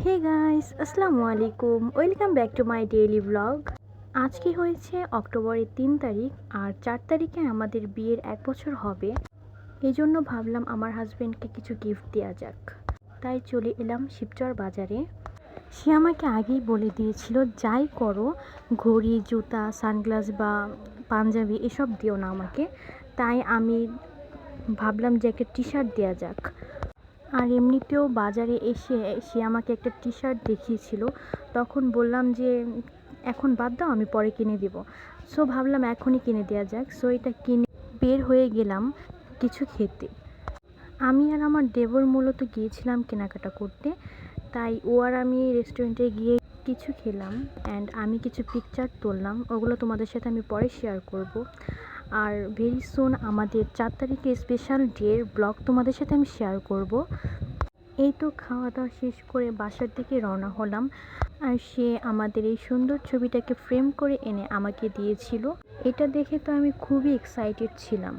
Hey guys, আসসালামু আলাইকুম। Welcome back to my daily blog. আজকে হয়েছে অক্টোবরের 3 তারিখ, আর 4 তারিখে আমাদের বিয়ের 1 বছর হবে। এই জন্য ভাবলাম আমার হাজব্যান্ডকে কিছু গিফট দেওয়া যাক। তাই চলে এলাম শিবচর বাজারে। সে আমাকে আগেই বলে দিয়েছিল, যাই করো ঘড়ি, জুতা, সানগ্লাস বা পাঞ্জাবি এসব দিও না আমাকে। তাই আমি ভাবলাম যে একটা টি শার্ট দেওয়া যাক। আর এমনিতেও বাজারে এসে সে আমাকে একটা টি শার্ট দেখিয়েছিল, তখন বললাম যে এখন বাদ দাও, আমি পরে কিনে দিব। সো ভাবলাম এখনই কিনে দেওয়া যাক। সো এটা কিনে বের হয়ে গেলাম কিছু খেতে। আমি আর আমার দেবর মূলত গিয়েছিলাম কেনাকাটা করতে, তাই ও আর আমি রেস্টুরেন্টে গিয়ে কিছু খেলাম অ্যান্ড আমি কিছু পিকচার তুললাম, ওগুলো তোমাদের সাথে আমি পরে শেয়ার করব। আর ভেরি সুন আমাদের 4 তারিখে স্পেশাল ডের ব্লগ তোমাদের সাথে আমি শেয়ার করব। এই তো খাওয়া দাওয়া শেষ করে বাসার দিকে রওনা হলাম, আর সে আমাদের এই সুন্দর ছবিটাকে ফ্রেম করে এনে আমাকে দিয়েছিল। এটা দেখে তো আমি খুবই এক্সাইটেড ছিলাম।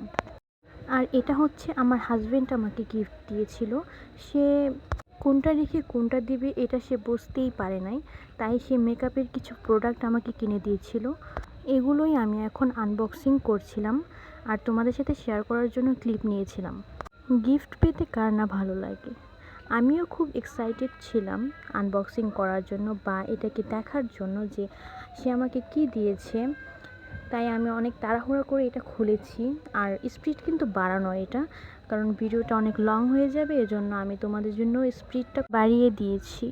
আর এটা হচ্ছে আমার হাজব্যান্ড আমাকে গিফট দিয়েছিল। সে কোনটা রেখে কোনটা দিবে এটা সে বুঝতেই পারে নাই, তাই সে মেকআপের কিছু প্রোডাক্ট আমাকে কিনে দিয়েছিল। এগুলোই আমি এখন আনবক্সিং করছিলাম আর তোমাদের সাথে শেয়ার করার জন্য ক্লিপ নিয়েছিলাম। গিফট পেতে কার না ভালো লাগে। আমিও খুব এক্সাইটেড ছিলাম আনবক্সিং করার জন্য বা এটাকে দেখার জন্য যে সে আমাকে কি দিয়েছে। তাই আমি অনেক তাড়াহুড়ো করে এটা খুলেছি। আর স্পিড কিন্তু বাড়ানো এটা, কারণ ভিডিওটা অনেক লং হয়ে যাবে, এজন্য আমি তোমাদের জন্য স্পিডটা বাড়িয়ে দিয়েছি।